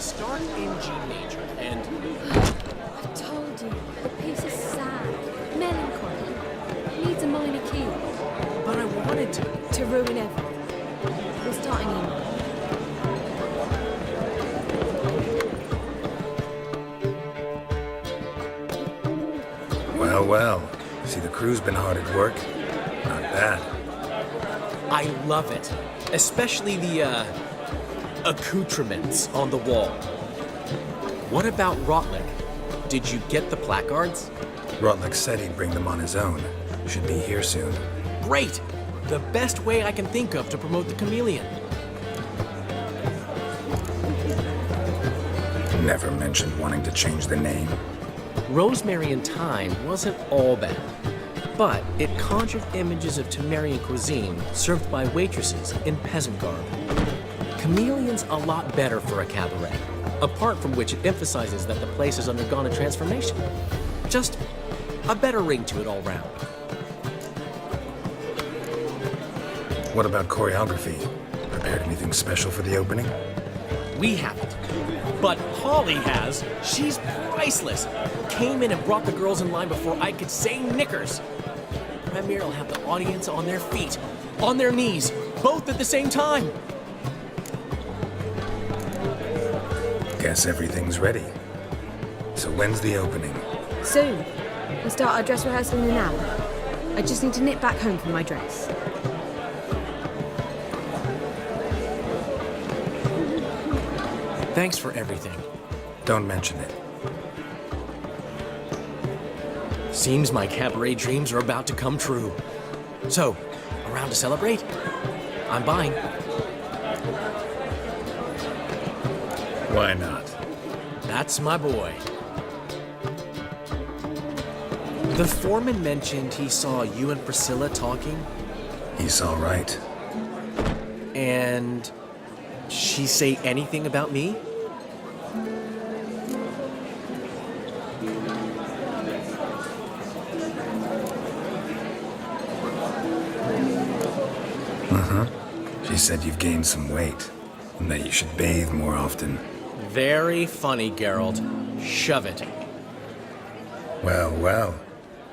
start in G major, and... I told you, the piece is sad, melancholy. Needs a minor key. But I wanted to. To ruin everything. We're starting in. Well, well. See, the crew's been hard at work. Not bad. I love it. Especially the, accoutrements on the wall. What about Rotlick? Did you get the placards? Rotlick said he'd bring them on his own. Should be here soon. Great! The best way I can think of to promote the chameleon. Never mentioned wanting to change the name. Rosemary and Thyme wasn't all bad, but it conjured images of Temerian cuisine served by waitresses in peasant garb. Chameleon's a lot better for a cabaret, apart from which it emphasizes that the place has undergone a transformation. Just a better ring to it all round. What about choreography? Prepared anything special for the opening? We haven't. But Holly has. She's priceless. Came in and brought the girls in line before I could say knickers. Premiere will have the audience on their feet, on their knees, both at the same time. Guess everything's ready. So when's the opening? Soon. We'll start our dress rehearsal in an hour. I just need to nip back home for my dress. Thanks for everything. Don't mention it. Seems my cabaret dreams are about to come true. So, around to celebrate? I'm buying. Why not? That's my boy. The foreman mentioned he saw you and Priscilla talking. He's all right. And she say anything about me? She said you've gained some weight, and that you should bathe more often. Very funny, Geralt. Shove it. Well, well.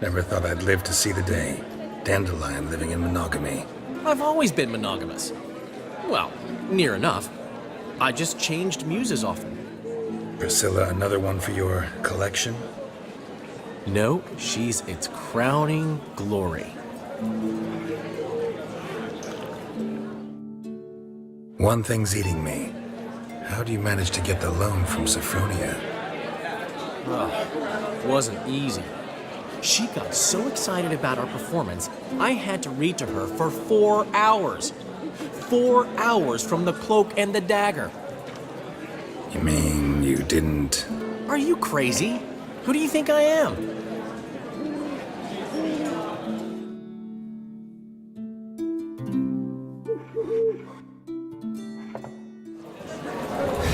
Never thought I'd live to see the day. Dandelion living in monogamy. I've always been monogamous. Well, near enough. I just changed muses often. Priscilla, another one for your collection? No, she's its crowning glory. One thing's eating me. How do you manage to get the loan from Sophronia? Wasn't easy. She got so excited about our performance, I had to read to her for 4 hours. 4 hours from the Cloak and the Dagger. You mean you didn't... Are you crazy? Who do you think I am?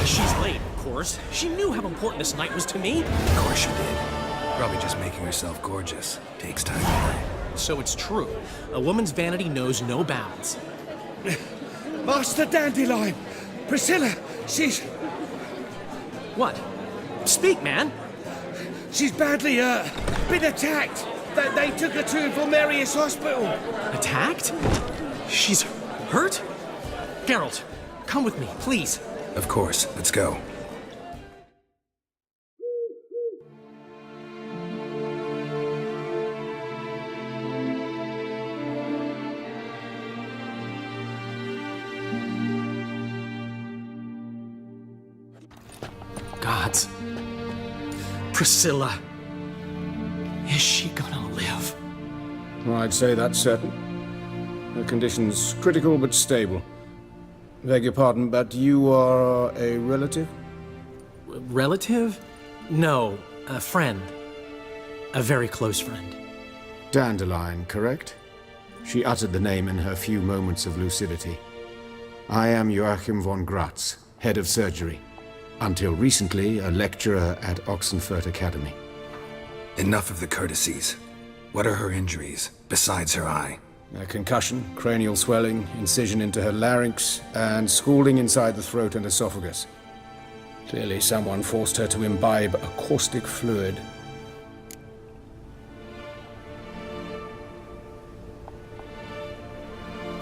She's late, of course. She knew how important this night was to me. Of course she did. Probably just making herself gorgeous. Takes time to learn. So it's true. A woman's vanity knows no bounds. Master Dandelion! Priscilla, she's... What? Speak, man. She's badly, been attacked. They took her to Vulmerius Hospital. Attacked? She's hurt? Geralt, come with me, please. Of course. Let's go. Gods. Priscilla. Is she gonna live? I'd say that's certain. Her condition's critical but stable. Beg your pardon, but you are a relative? Relative? No, a friend. A very close friend. Dandelion, correct? She uttered the name in her few moments of lucidity. I am Joachim von Gratz, head of surgery. Until recently, a lecturer at Oxenfurt Academy. Enough of the courtesies. What are her injuries, besides her eye? A concussion, cranial swelling, incision into her larynx, and scalding inside the throat and esophagus. Clearly someone forced her to imbibe a caustic fluid.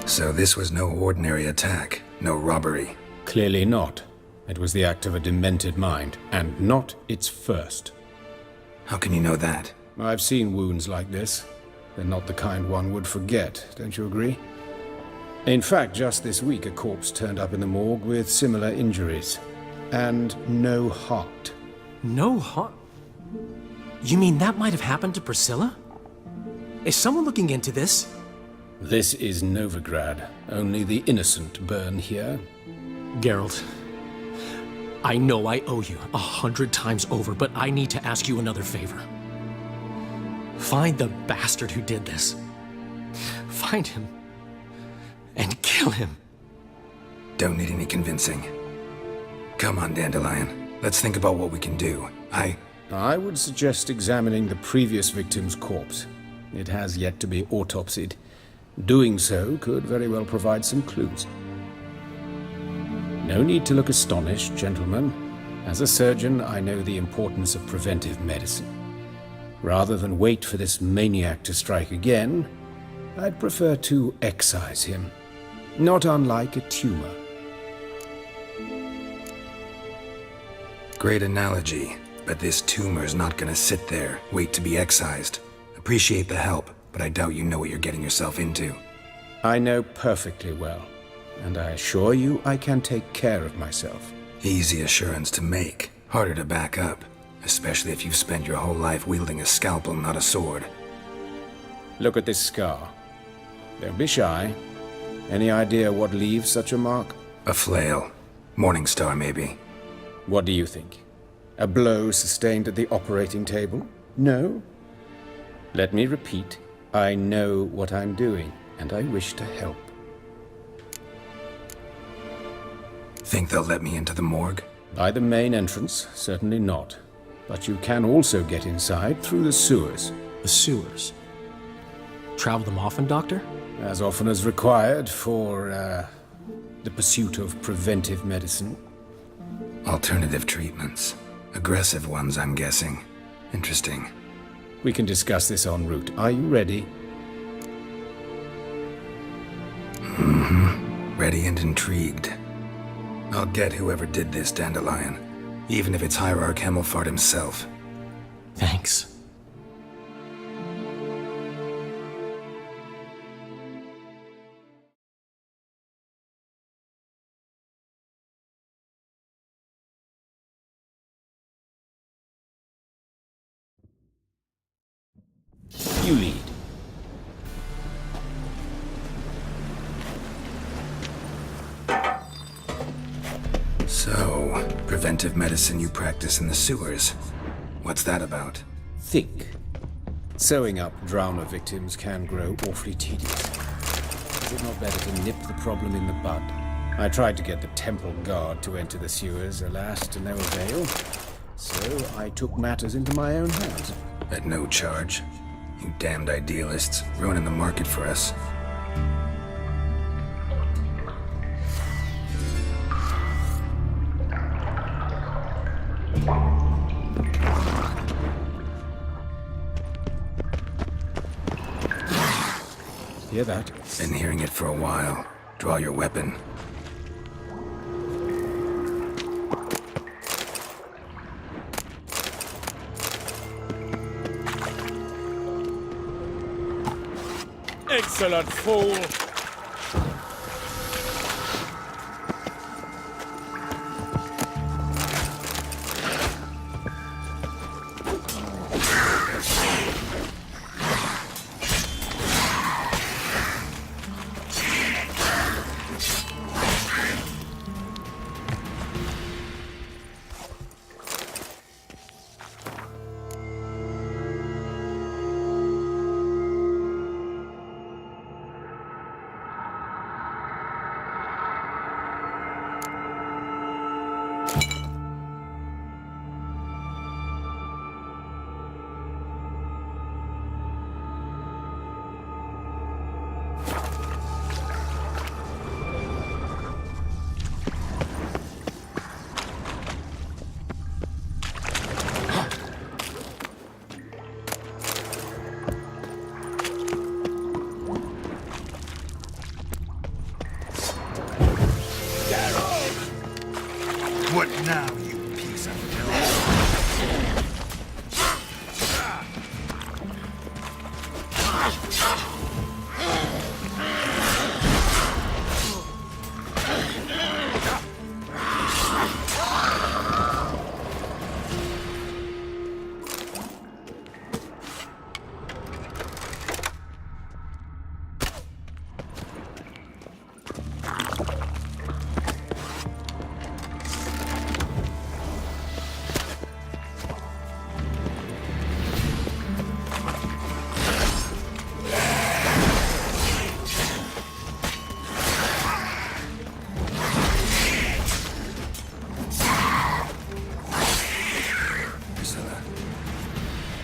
So this was no ordinary attack, no robbery. Clearly not. It was the act of a demented mind, and not its first. How can you know that? I've seen wounds like this. They're not the kind one would forget, don't you agree? In fact, just this week a corpse turned up in the morgue with similar injuries. And no heart. No heart? You mean that might have happened to Priscilla? Is someone looking into this? This is Novigrad. Only the innocent burn here. Geralt, I know I owe you 100 times over, but I need to ask you another favor. Find the bastard who did this. Find him. And kill him. Don't need any convincing. Come on, Dandelion. Let's think about what we can do. I would suggest examining the previous victim's corpse. It has yet to be autopsied. Doing so could very well provide some clues. No need to look astonished, gentlemen. As a surgeon, I know the importance of preventive medicine. Rather than wait for this maniac to strike again, I'd prefer to excise him. Not unlike a tumor. Great analogy, but this tumor's not gonna sit there, wait to be excised. Appreciate the help, but I doubt you know what you're getting yourself into. I know perfectly well, and I assure you I can take care of myself. Easy assurance to make, harder to back up, especially if you've spent your whole life wielding a scalpel, not a sword. Look at this scar. Don't be shy. Any idea what leaves such a mark? A flail. Morningstar, maybe. What do you think? A blow sustained at the operating table? No? Let me repeat. I know what I'm doing, and I wish to help. Think they'll let me into the morgue? By the main entrance, certainly not. But you can also get inside through the sewers. The sewers. Travel them often, Doctor? As often as required for, the pursuit of preventive medicine. Alternative treatments. Aggressive ones, I'm guessing. Interesting. We can discuss this en route. Are you ready? Ready and intrigued. I'll get whoever did this, Dandelion. Even if it's Hierarch Hemmelfart himself. Thanks. You lead. So, preventive medicine you practice in the sewers. What's that about? Think. Sewing up drowner victims can grow awfully tedious. Is it not better to nip the problem in the bud? I tried to get the temple guard to enter the sewers, alas, to no avail. So I took matters into my own hands. At no charge. You damned idealists, ruining the market for us. Hear that? Been hearing it for a while. Draw your weapon. Excellent fool! What now, you piece of filth?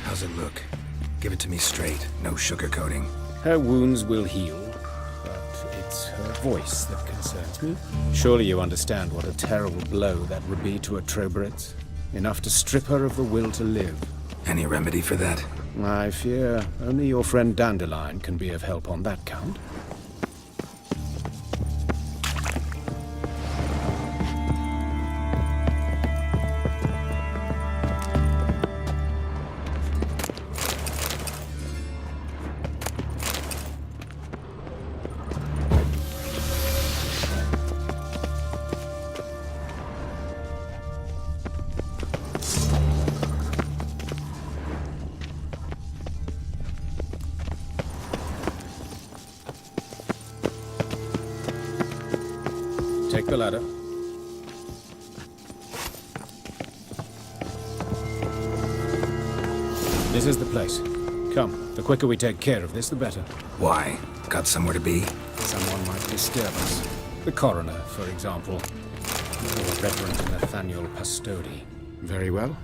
How's it look? Give it to me straight, no sugarcoating. Her wounds will heal, but it's her voice that concerns me. Surely you understand what a terrible blow that would be to a Trobritz. Enough to strip her of the will to live. Any remedy for that? I fear only your friend Dandelion can be of help on that count. Take the ladder. This is the place. Come, the quicker we take care of this, the better. Why? Got somewhere to be? Someone might disturb us. The coroner, for example. Or Reverend Nathaniel Pastodi. Very well.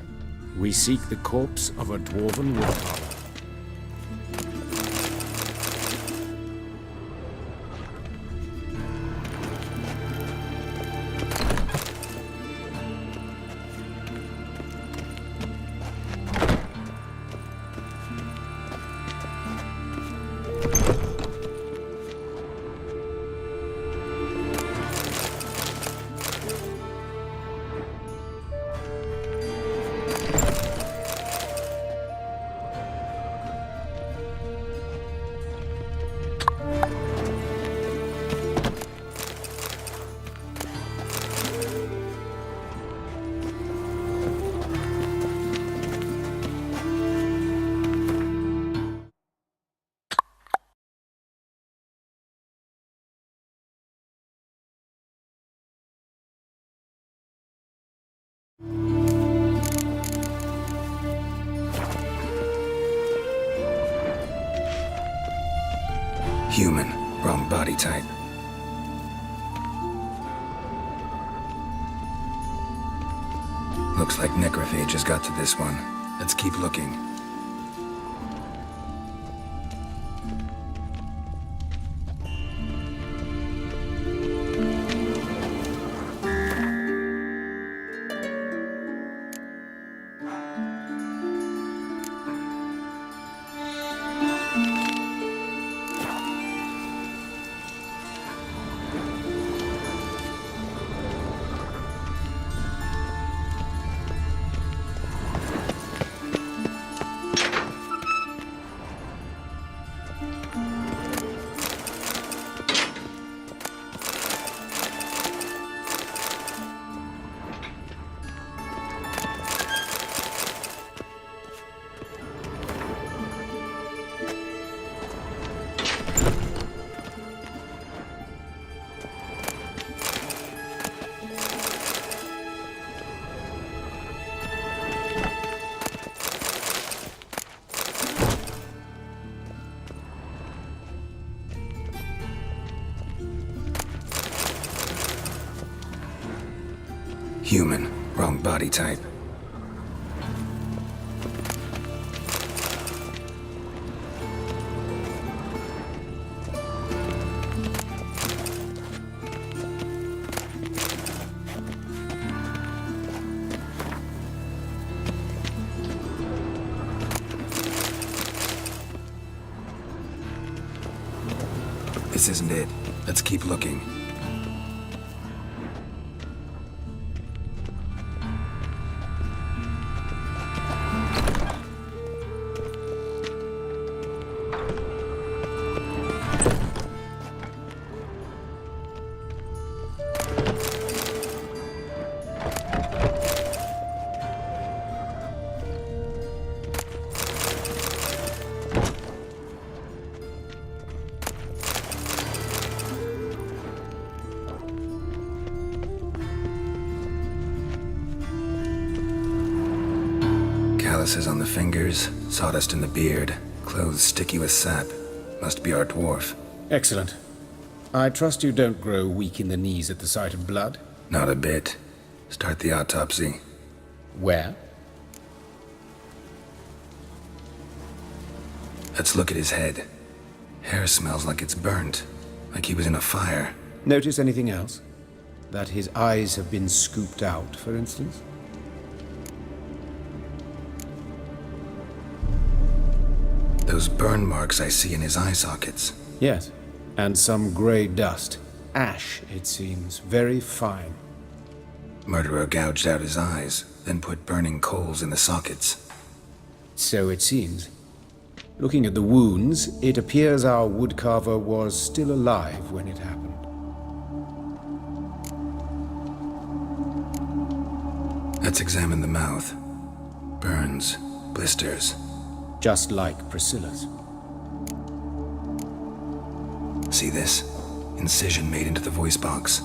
We seek the corpse of a dwarven woodcarver. Human. Wrong body type. Looks like necrophages got to this one. Let's keep looking. Human. Wrong body type. This isn't it. Let's keep looking. Calluses on the fingers, sawdust in the beard, clothes sticky with sap. Must be our dwarf. Excellent. I trust you don't grow weak in the knees at the sight of blood? Not a bit. Start the autopsy. Where? Let's look at his head. Hair smells like it's burnt, like he was in a fire. Notice anything else? That his eyes have been scooped out, for instance? Those burn marks I see in his eye sockets. Yes. And some grey dust. Ash, it seems. Very fine. Murderer gouged out his eyes, then put burning coals in the sockets. So it seems. Looking at the wounds, it appears our woodcarver was still alive when it happened. Let's examine the mouth. Burns, blisters. Just like Priscilla's. See this? Incision made into the voice box.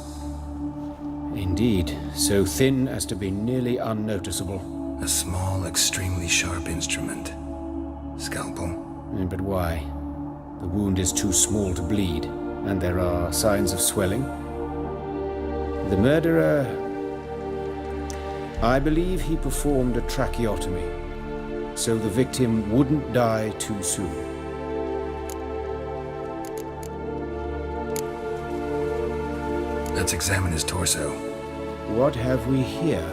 Indeed, so thin as to be nearly unnoticeable. A small, extremely sharp instrument. Scalpel. But why? The wound is too small to bleed, and there are signs of swelling. The murderer... I believe he performed a tracheotomy, so the victim wouldn't die too soon. Let's examine his torso. What have we here?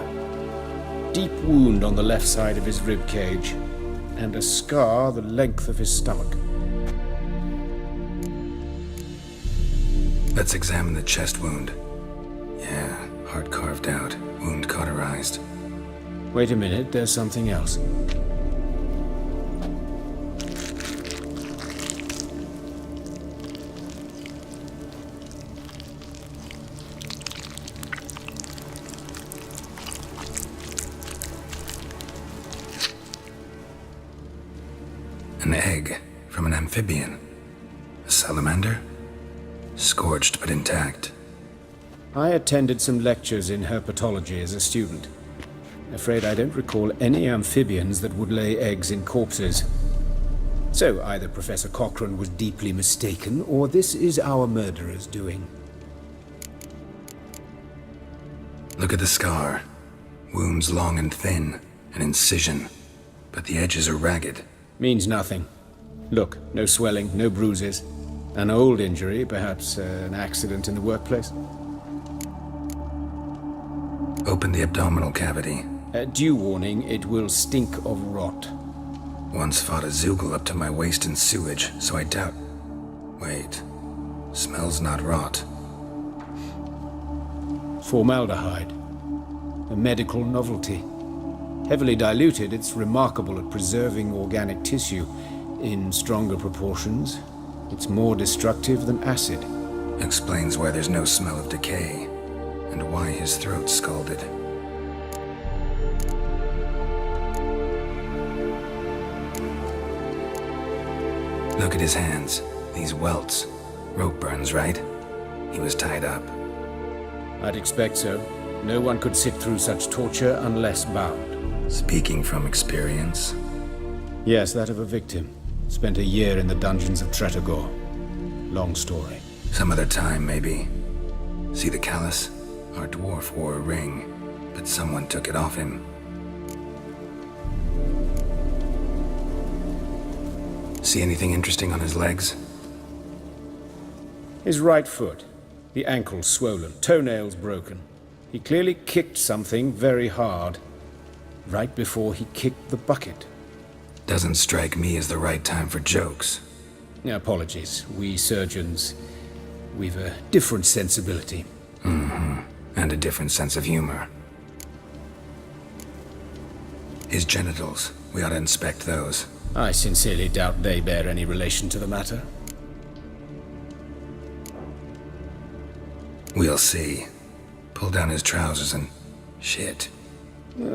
Deep wound on the left side of his rib cage, and a scar the length of his stomach. Let's examine the chest wound. Yeah, heart carved out, wound cauterized. Wait a minute, there's something else. An egg from an amphibian. A salamander? Scorched but intact. I attended some lectures in herpetology as a student. Afraid I don't recall any amphibians that would lay eggs in corpses. So either Professor Cochrane was deeply mistaken, or this is our murderer's doing. Look at the scar. Wounds long and thin, an incision. But the edges are ragged. Means nothing. Look, no swelling, no bruises. An old injury, perhaps an accident in the workplace. Open the abdominal cavity. Due warning, it will stink of rot. Once fought a Zoogle up to my waist in sewage, so I doubt... Wait. Smells not rot. Formaldehyde. A medical novelty. Heavily diluted, it's remarkable at preserving organic tissue. In stronger proportions, it's more destructive than acid. Explains why there's no smell of decay, and why his throat's scalded. Look at his hands. These welts. Rope burns, right? He was tied up. I'd expect so. No one could sit through such torture unless bound. Speaking from experience. Yes, that of a victim. Spent a year in the dungeons of Tretogor. Long story. Some other time, maybe. See the callus? Our dwarf wore a ring, but someone took it off him. See anything interesting on his legs? His right foot. The ankle swollen, toenails broken. He clearly kicked something very hard. Right before he kicked the bucket. Doesn't strike me as the right time for jokes. Apologies. We surgeons, we've a different sensibility. Mm-hmm. And a different sense of humor. His genitals. We ought to inspect those. I sincerely doubt they bear any relation to the matter. We'll see. Pull down his trousers and... shit.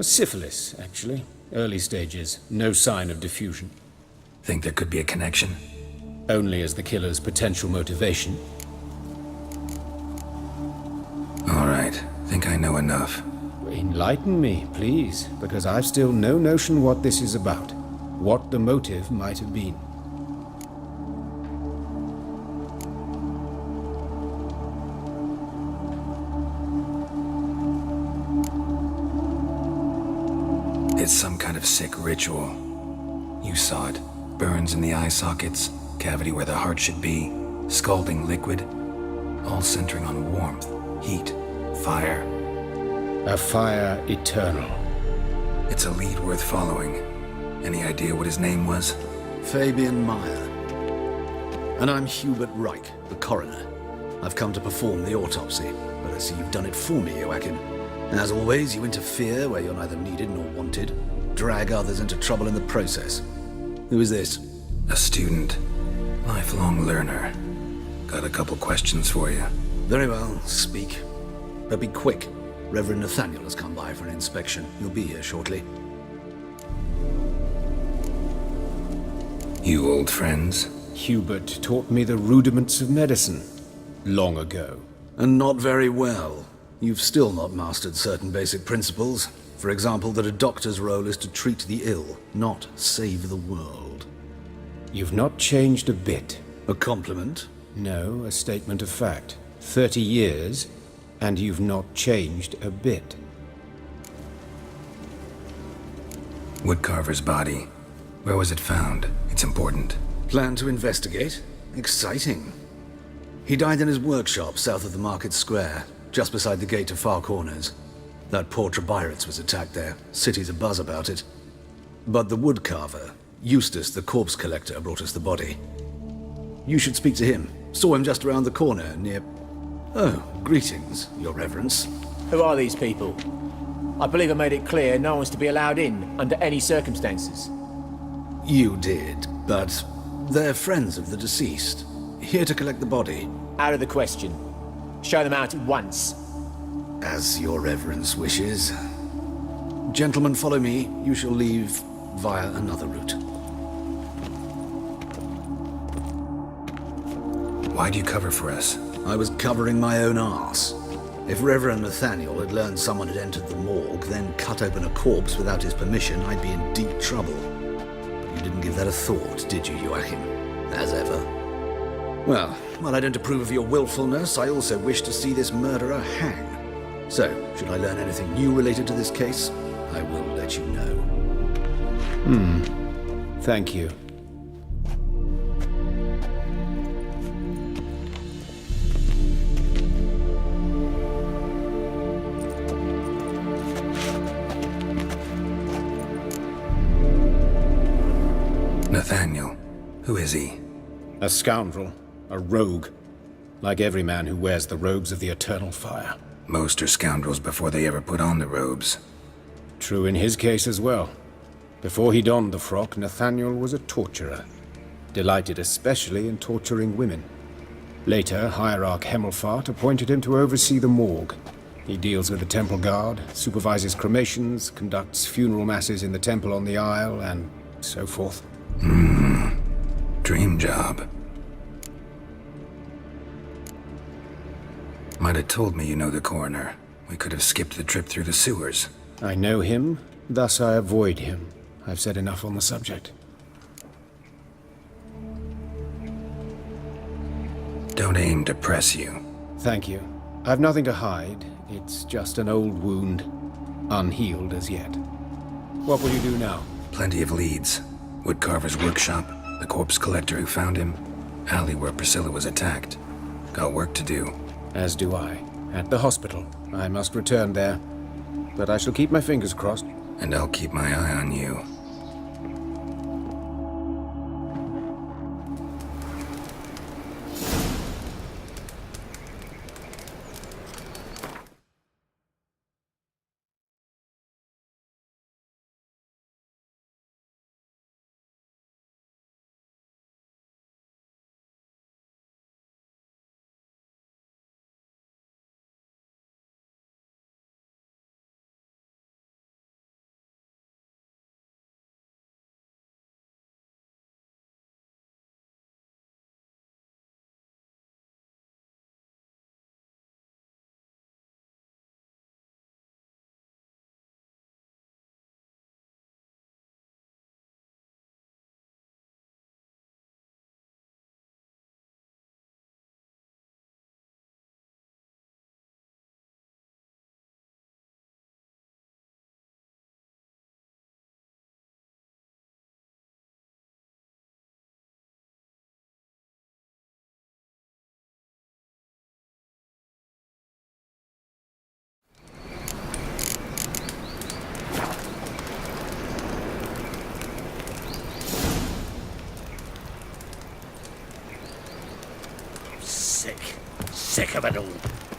Syphilis, actually. Early stages. No sign of diffusion. Think there could be a connection? Only as the killer's potential motivation. All right. Think I know enough. Enlighten me, please, because I've still no notion what this is about. What the motive might have been. It's some kind of sick ritual. You saw it. Burns in the eye sockets, cavity where the heart should be, scalding liquid, all centering on warmth, heat, fire. A fire eternal. It's a lead worth following. Any idea what his name was? Fabian Meyer. And I'm Hubert Reich, the coroner. I've come to perform the autopsy, but I see you've done it for me, Joachim. As always, you interfere where you're neither needed nor wanted, drag others into trouble in the process. Who is this? A student. Lifelong learner. Got a couple questions for you. Very well, speak. But be quick. Reverend Nathaniel has come by for an inspection. He'll be here shortly. You old friends? Hubert taught me the rudiments of medicine long ago. And not very well. You've still not mastered certain basic principles. For example, that a doctor's role is to treat the ill, not save the world. You've not changed a bit. A compliment? No, a statement of fact. 30 years, and you've not changed a bit. Woodcarver's body. Where was it found? It's important. Plan to investigate? Exciting. He died in his workshop south of the market square, just beside the gate to Far Corners. That poor Trebirates was attacked there. City's abuzz about it. But the woodcarver, Eustace the corpse collector, brought us the body. You should speak to him. Saw him just around the corner near... Oh, greetings, your reverence. Who are these people? I believe I made it clear no one's to be allowed in under any circumstances. You did, but they're friends of the deceased. Here to collect the body. Out of the question. Show them out at once. As your reverence wishes. Gentlemen, follow me. You shall leave via another route. Why'd you cover for us? I was covering my own arse. If Reverend Nathaniel had learned someone had entered the morgue, then cut open a corpse without his permission, I'd be in deep trouble. But you didn't give that a thought, did you, Joachim? As ever. Well, while I don't approve of your willfulness, I also wish to see this murderer hang. So, should I learn anything new related to this case, I will let you know. Thank you. Nathaniel. Who is he? A scoundrel. A rogue. Like every man who wears the robes of the eternal fire. Most are scoundrels before they ever put on the robes. True in his case as well. Before he donned the frock, Nathaniel was a torturer. Delighted especially in torturing women. Later, Hierarch Hemmelfart appointed him to oversee the morgue. He deals with the temple guard, supervises cremations, conducts funeral masses in the temple on the Isle, and so forth. Dream job. Might have told me you know the coroner. We could have skipped the trip through the sewers. I know him, thus I avoid him. I've said enough on the subject. Don't aim to press you. Thank you. I've nothing to hide. It's just an old wound, unhealed as yet. What will you do now? Plenty of leads. Woodcarver's workshop, the corpse collector who found him, alley where Priscilla was attacked. Got work to do. As do I. At the hospital. I must return there. But I shall keep my fingers crossed. And I'll keep my eye on you. thick of it all.